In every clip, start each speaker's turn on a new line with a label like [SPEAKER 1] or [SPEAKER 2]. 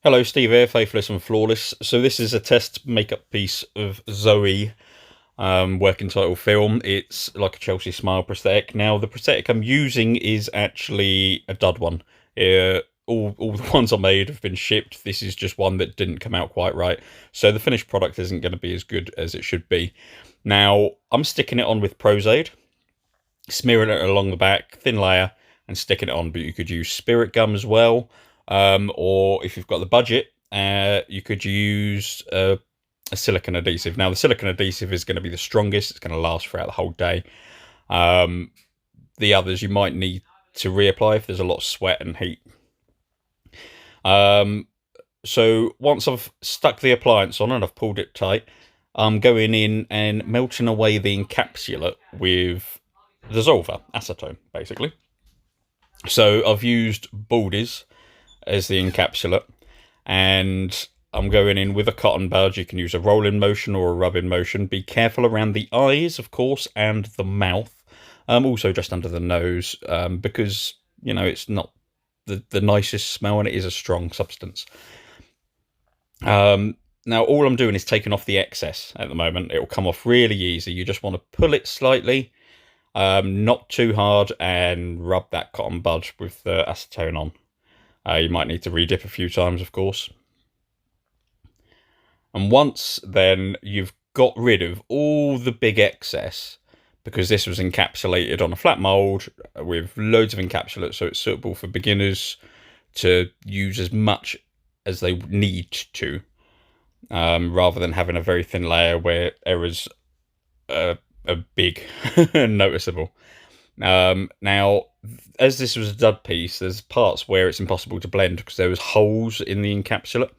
[SPEAKER 1] Hello, Steve here, Faithless and Flawless. So this is a test makeup piece of Zoe, working title film. It's like a Chelsea Smile prosthetic. Now, the prosthetic I'm using is actually a dud one. All the ones I made have been shipped. This is just one that didn't come out quite right. So the finished product isn't going to be as good as it should be. Now, I'm sticking it on with Prozaid, smearing it along the back, thin layer, and sticking it on. But you could use spirit gum as well. Or if you've got the budget, you could use a silicone adhesive. Now, the silicone adhesive is going to be the strongest. It's going to last throughout the whole day. The others you might need to reapply if there's a lot of sweat and heat. So once I've stuck the appliance on and I've pulled it tight, I'm going in and melting away the encapsulate with dissolver, acetone, basically. So I've used Baldy's as the encapsulate, and I'm going in with a cotton bud. You can use a rolling motion or a rubbing motion. Be careful around the eyes, of course, and the mouth. Also just under the nose, because, you know, it's not the nicest smell and it is a strong substance. Now, all I'm doing is taking off the excess at the moment. It will come off really easy. You just want to pull it slightly, not too hard, and rub that cotton bud with the acetone on. You might need to redip a few times, of course. And once then you've got rid of all the big excess, because this was encapsulated on a flat mould with loads of encapsulate, so it's suitable for beginners to use as much as they need to, rather than having a very thin layer where errors are big and noticeable. Now, as this was a dud piece, there's parts where it's impossible to blend because there was holes in the encapsulate.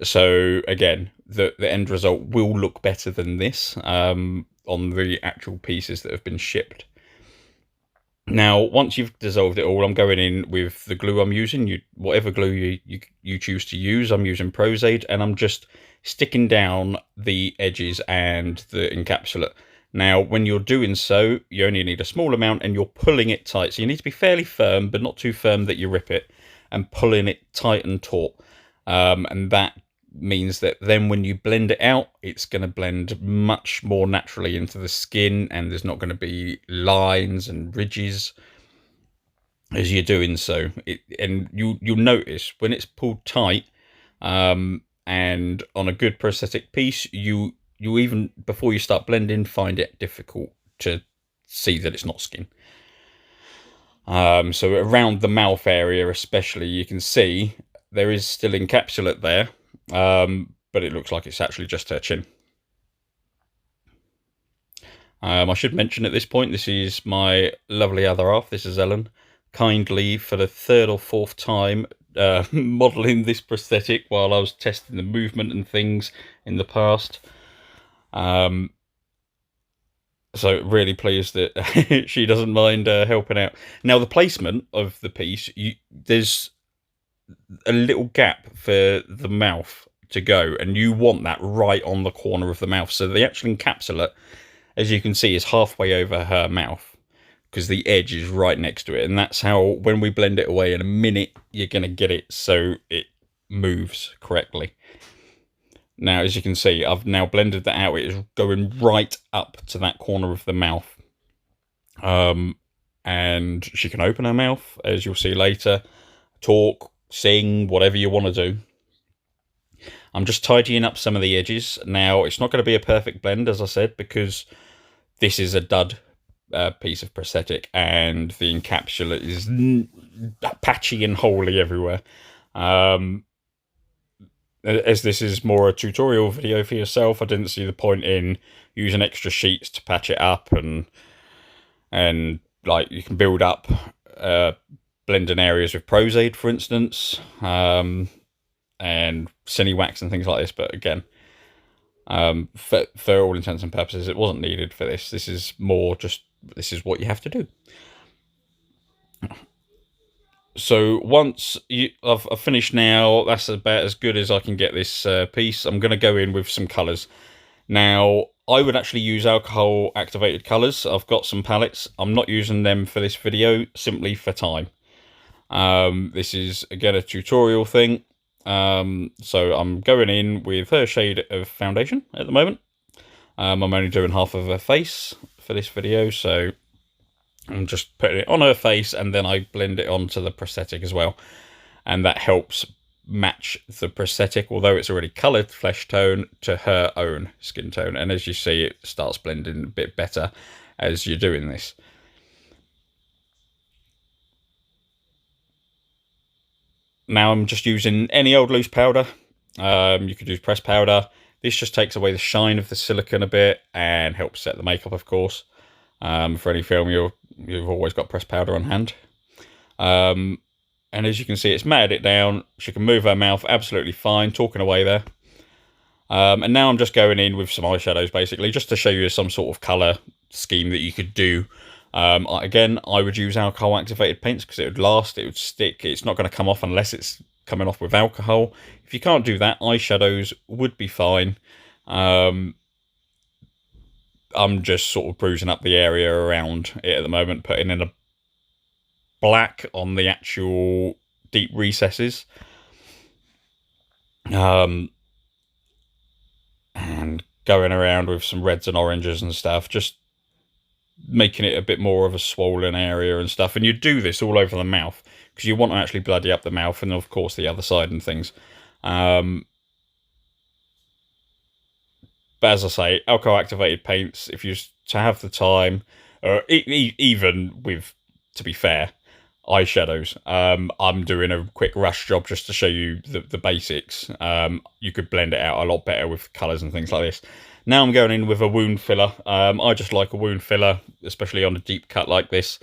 [SPEAKER 1] So again, the end result will look better than this on the actual pieces that have been shipped. Now, once you've dissolved it all, I'm going in with the glue I'm using. Whatever glue you choose to use, I'm using Prozaid, and I'm just sticking down the edges and the encapsulate. Now, when you're doing so, you only need a small amount and you're pulling it tight. So you need to be fairly firm, but not too firm that you rip it, and pulling it tight and taut. And that means that then when you blend it out, it's going to blend much more naturally into the skin, and there's not going to be lines and ridges as you're doing so. And you'll notice when it's pulled tight, and on a good prosthetic piece, you even, before you start blending, find it difficult to see that it's not skin. So around the mouth area especially, you can see there is still encapsulate there, but it looks like it's actually just her chin. I should mention at this point, this is my lovely other half. This is Ellen, kindly for the third or fourth time modelling this prosthetic while I was testing the movement and things in the past. So really pleased that she doesn't mind helping out. Now, the placement of the piece, there's a little gap for the mouth to go, and you want that right on the corner of the mouth. So the actual encapsulate, as you can see, is halfway over her mouth because the edge is right next to it. And that's how, when we blend it away in a minute, you're going to get it so it moves correctly. Now, as you can see, I've now blended that out. It is going right up to that corner of the mouth. And she can open her mouth, as you'll see later, talk, sing, whatever you want to do. I'm just tidying up some of the edges. Now, it's not going to be a perfect blend, as I said, because this is a dud piece of prosthetic, and the encapsulate is patchy and holy everywhere. As this is more a tutorial video for yourself, I didn't see the point in using extra sheets to patch it up, and like, you can build up blending areas with Prozaid, for instance, and Cinewax and things like this. But again, for all intents and purposes, it wasn't needed for this. This is more just, this is what you have to do. So once I've finished now, that's about as good as I can get this piece. I'm going to go in with some colours. Now, I would actually use alcohol activated colours. I've got some palettes. I'm not using them for this video, simply for time. This is, again, a tutorial thing. So I'm going in with her shade of foundation at the moment. I'm only doing half of her face for this video, so I'm just putting it on her face and then I blend it onto the prosthetic as well. And that helps match the prosthetic, although it's already coloured flesh tone, to her own skin tone. And as you see, it starts blending a bit better as you're doing this. Now I'm just using any old loose powder. You could use pressed powder. This just takes away the shine of the silicone a bit and helps set the makeup, of course. For any film, you've always got pressed powder on hand. And as you can see, it's matted it down. She can move her mouth absolutely fine, talking away there. And now I'm just going in with some eyeshadows, basically, just to show you some sort of colour scheme that you could do. Again, I would use alcohol activated paints because it would last, it would stick. It's not going to come off unless it's coming off with alcohol. If you can't do that, eyeshadows would be fine. I'm just sort of bruising up the area around it at the moment, putting in a black on the actual deep recesses. And going around with some reds and oranges and stuff, just making it a bit more of a swollen area and stuff. And you do this all over the mouth because you want to actually bloody up the mouth and of course the other side and things. But as I say, alcohol activated paints, if you to have the time, or even with, to be fair, eyeshadows, I'm doing a quick rush job just to show you the basics. You could blend it out a lot better with colours and things like this. Now I'm going in with a wound filler. I just like a wound filler, especially on a deep cut like this,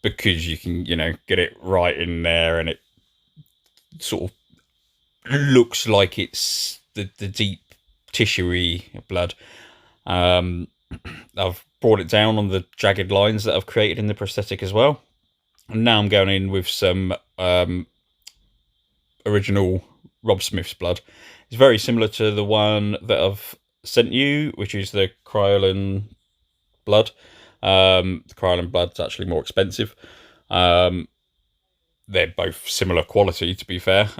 [SPEAKER 1] because you can, get it right in there and it sort of looks like it's the deep tissuey blood. I've brought it down on the jagged lines that I've created in the prosthetic as well. And now I'm going in with some original Rob Smith's blood. It's very similar to the one that I've sent you, which is the Kryolan blood. The Kryolan blood's actually more expensive. They're both similar quality, to be fair.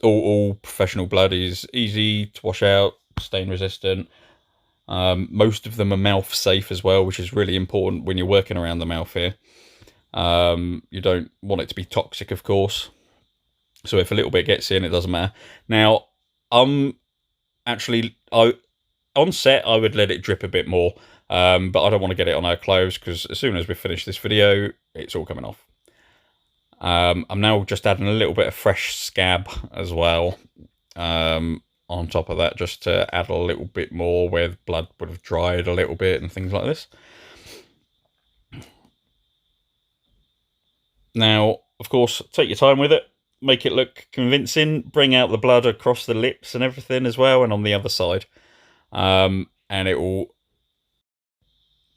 [SPEAKER 1] All professional blood is easy to wash out, stain resistant. Most of them are mouth safe as well, which is really important when you're working around the mouth here. You don't want it to be toxic, of course. So if a little bit gets in, it doesn't matter. Now, actually, on set, I would let it drip a bit more, but I don't want to get it on our clothes because as soon as we finish this video, it's all coming off. I'm now just adding a little bit of fresh scab as well on top of that, just to add a little bit more where the blood would have dried a little bit and things like this. Now, of course, take your time with it. Make it look convincing. Bring out the blood across the lips and everything as well, and on the other side. And it will...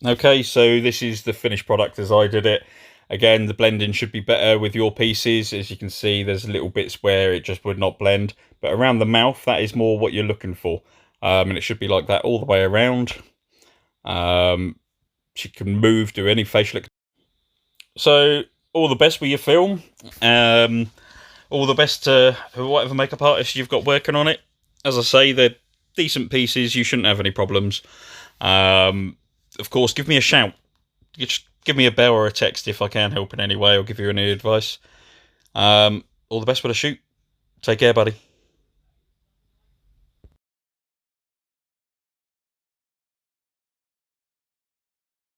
[SPEAKER 1] Okay, so this is the finished product as I did it. Again, the blending should be better with your pieces. As you can see, there's little bits where it just would not blend. But around the mouth, that is more what you're looking for. And it should be like that all the way around. She can move, do any facial... So, all the best with your film. All the best to whatever makeup artist you've got working on it. As I say, they're decent pieces. You shouldn't have any problems. Of course, give me a shout. Just give me a bell or a text if I can help in any way or give you any advice. All the best with the shoot. Take care, buddy.